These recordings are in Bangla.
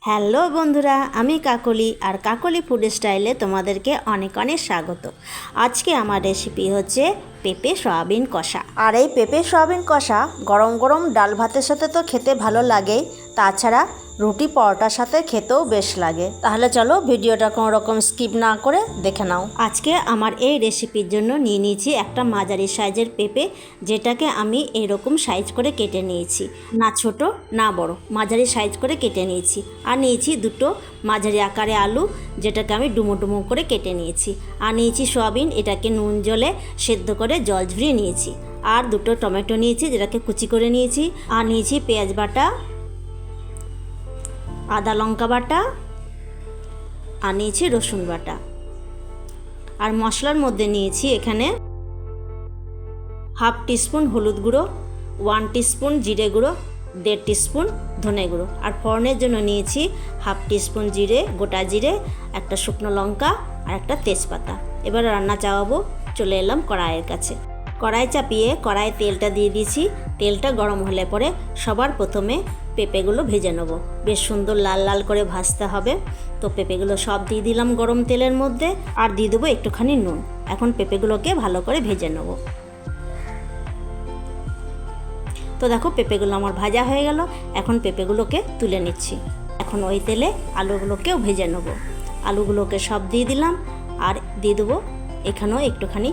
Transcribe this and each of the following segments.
হ্যালো বন্ধুরা, আমি কাকলি আর কাকলি ফুড স্টাইলে তোমাদেরকে অনেক অনেক স্বাগত। আজকে আমার রেসিপি হচ্ছে পেঁপে সয়াবিন কষা। আর এই পেঁপে সয়াবিন কষা গরম গরম ডাল ভাতের সাথে তো খেতে ভালো লাগেই, তাছাড়া রুটি পরোটার সাথে খেতেও বেশ লাগে। তাহলে চলো ভিডিওটা কোনো রকম স্কিপ না করে দেখে নাও। আজকে আমার এই রেসিপির জন্য নিয়ে নিয়েছি একটা মাঝারি সাইজের পেঁপে, যেটাকে আমি এইরকম সাইজ করে কেটে নিয়েছি, না ছোট না বড়, মাঝারি সাইজ করে কেটে নিয়েছি। আর নিয়েছি দুটো মাঝারি আকারে আলু, যেটাকে আমি ডুমো ডুমো করে কেটে নিয়েছি। আর নিয়েছি সয়াবিন, এটাকে নুন জলে সেদ্ধ করে জল ঝরিয়ে নিয়েছি। আর দুটো টমেটো নিয়েছি, যেটাকে কুচি করে নিয়েছি। আর নিয়েছি পেঁয়াজ বাটা, আদা লঙ্কা বাটা, আর নিয়েছি রসুন বাটা। আর মশলার মধ্যে নিয়েছি এখানে হাফ টিস্পুন হলুদ গুঁড়ো, 1 টিস্পুন জিরে গুঁড়ো, 1.5 টিস্পুন ধনে গুঁড়ো। আর ফোড়নের জন্য নিয়েছি হাফ টিস্পুন জিরে, গোটা জিরে, একটা শুকনো লঙ্কা আর একটা তেজপাতা। এবার রান্না চাপাবো, চলে এলাম কড়াইয়ের কাছে। কড়াই চাপিয়ে কড়াইয়ে তেলটা দিয়ে দিয়েছি। তেলটা গরম হলে পরে সবার প্রথমে পেঁপেগুলো ভেজে নেব। বেশ সুন্দর লাল লাল করে ভাজতে হবে। তো পেঁপেগুলো সব দিয়ে দিলাম গরম তেলের মধ্যে, আর দিয়ে দেবো একটুখানি নুন। এখন পেঁপেগুলোকে ভালো করে ভেজে নেব। তো দেখো পেঁপেগুলো আমার ভাজা হয়ে গেল। এখন পেঁপেগুলোকে তুলে নিচ্ছি। এখন ওই তেলে আলুগুলোকেও ভেজে নেব। আলুগুলোকে সব দিয়ে দিলাম, আর দিয়ে দেবো এখানেও একটুখানি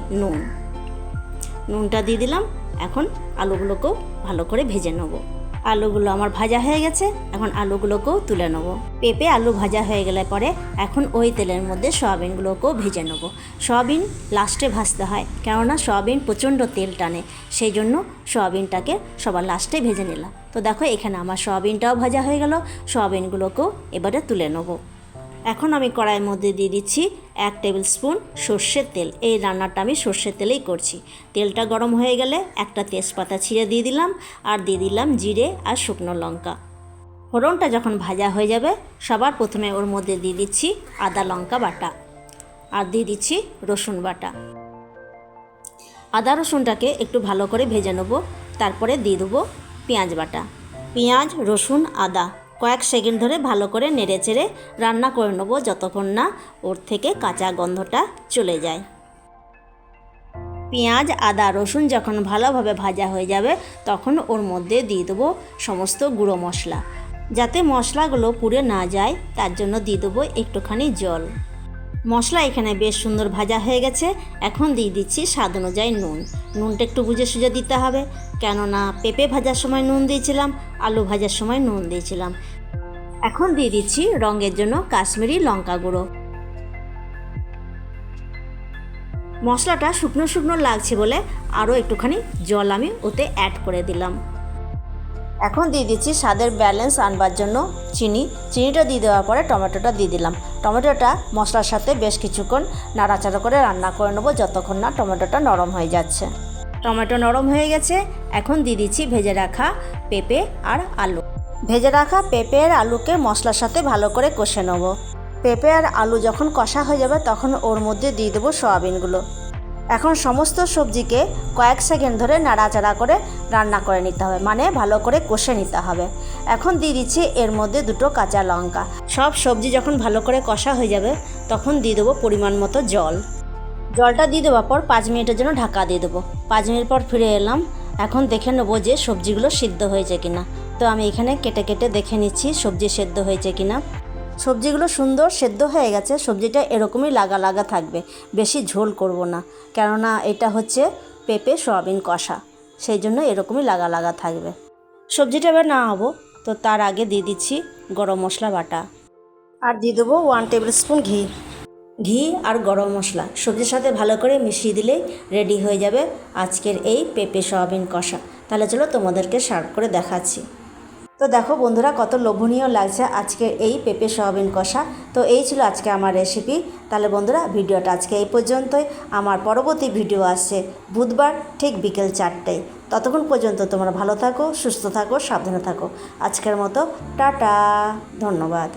নুনটা দিয়ে দিলাম। এখন আলুগুলোকেও ভালো করে ভেজে নেব। আলুগুলো আমার ভাজা হয়ে গেছে, এখন আলুগুলোকেও তুলে নেব। পেঁপে আলু ভাজা হয়ে গেলে পরে এখন ওই তেলের মধ্যে সয়াবিনগুলোকেও ভেজে নেব। সয়াবিন লাস্টে ভাজতে হয়, কেননা সয়াবিন প্রচণ্ড তেল টানে, সেই জন্য সয়াবিনটাকে সবার লাস্টে ভেজে নিলাম। তো দেখো এখানে আমার সয়াবিনটাও ভাজা হয়ে গেল। সয়াবিনগুলোকেও এবারে তুলে নেব। এখন আমি কড়াইয়ের মধ্যে দিয়ে দিচ্ছি 1 টেবিল স্পুন সর্ষের তেল। এই রান্নাটা আমি সর্ষের তেলেই করছি। তেলটা গরম হয়ে গেলে একটা তেজপাতা ছিঁড়ে দিয়ে দিলাম, আর দিয়ে দিলাম জিরে আর শুকনো লঙ্কা। ফোড়নটা যখন ভাজা হয়ে যাবে, সবার প্রথমে ওর মধ্যে দিয়ে দিচ্ছি আদা লঙ্কা বাটা, আর দিয়ে দিচ্ছি রসুন বাটা। আদা রসুনটাকে একটু ভালো করে ভেজে নেব। তারপরে দিয়ে দেবো পেঁয়াজ বাটা। পেঁয়াজ, রসুন, আদা কয়েক সেকেন্ড ধরে ভালো করে নেড়ে চেড়ে রান্না করে নেব, যতক্ষণ না ওর থেকে কাঁচা গন্ধটা চলে যায়। পেঁয়াজ, আদা, রসুন যখন ভালোভাবে ভাজা হয়ে যাবে, তখন ওর মধ্যে দিয়ে দেবো সমস্ত গুঁড়ো মশলা। যাতে মশলাগুলো পুড়ে না যায়, তার জন্য দিয়ে দেবো একটুখানি জল। মশলা এখানে বেশ সুন্দর ভাজা হয়ে গেছে। এখন দিয়ে দিচ্ছি স্বাদ অনুযায়ী নুন। নুনটা একটু বুঝে সুঝে দিতে হবে, কেননা পেঁপে ভাজার সময় নুন দিয়েছিলাম, আলু ভাজার সময় নুন দিয়েছিলাম। এখন দিয়ে দিচ্ছি রঙের জন্য কাশ্মীরি লঙ্কা গুঁড়ো। মশলাটা শুকনো শুকনো লাগছে বলে আরও একটুখানি জল আমি ওতে অ্যাড করে দিলাম। এখন দিয়ে দিচ্ছি স্বাদের ব্যালেন্স আনবার জন্য চিনিটা দিয়ে দেওয়ার পরে টমেটোটা দিয়ে দিলাম। টমেটোটা মশলার সাথে বেশ কিছুক্ষণ নাড়াচাড়া করে রান্না করে নেবো, যতক্ষণ না টমেটোটা নরম হয়ে যাচ্ছে। টমেটো নরম হয়ে গেছে। এখন দিয়ে দিচ্ছি ভেজে রাখা পেঁপে আর আলু। ভেজে রাখা পেঁপে আর আলুকে মশলার সাথে ভালো করে কষে নেব। পেঁপে আর আলু যখন কষা হয়ে যাবে, তখন ওর মধ্যে দিয়ে দেবো সয়াবিনগুলো। এখন সমস্ত সবজিকে কয়েক সেকেন্ড ধরে নাড়াচাড়া করে রান্না করে নিতে হবে, মানে ভালো করে কষে নিতে হবে। এখন দিয়ে দিচ্ছি এর মধ্যে 2টো কাঁচা লঙ্কা। সব সবজি যখন ভালো করে কষা হয়ে যাবে, তখন দিয়ে দেবো পরিমাণ মতো জল। জলটা দিয়ে দেওয়ার পর 5 মিনিটের জন্য ঢাকা দিয়ে দেবো। 5 মিনিট পর ফিরে এলাম। এখন দেখে নেবো যে সবজিগুলো সিদ্ধ হয়েছে কিনা। তো আমি এখানে কেটে কেটে দেখে নিচ্ছি সবজি সেদ্ধ হয়েছে কিনা। সবজিগুলো সুন্দর সেদ্ধ হয়ে গেছে। সবজিটা এরকমই লাগা লাগা থাকবে, বেশি ঝোল করব না, কেননা এটা হচ্ছে পেঁপে সয়াবিন কষা, সেই জন্য এরকমই লাগা লাগা থাকবে। সবজিটা এবার না হবো, তো তার আগে দিয়ে দিচ্ছি গরম মশলা বাটা, আর দিয়ে দেবো 1 টেবিল স্পুন ঘি আর গরম মশলা। সবজির সাথে ভালো করে মিশিয়ে দিলেই রেডি হয়ে যাবে আজকের এই পেঁপে সয়াবিন কষা। তাহলে চলো তোমাদেরকে সার্ভ করে দেখাচ্ছি। তো দেখো বন্ধুরা, কত লোভনীয় লাগছে আজকের এই পেঁপে সয়াবিন কষা। তো এই ছিল আজকে আমার রেসিপি। তাহলে বন্ধুরা, ভিডিওটা আজকে এই পর্যন্তই। আমার পরবর্তী ভিডিও আসছে বুধবার ঠিক বিকেল 4টায়। ততক্ষণ পর্যন্ত তোমরা ভালো থাকো, সুস্থ থাকো, সাবধানে থাকো। আজকের মতো টাটা, ধন্যবাদ।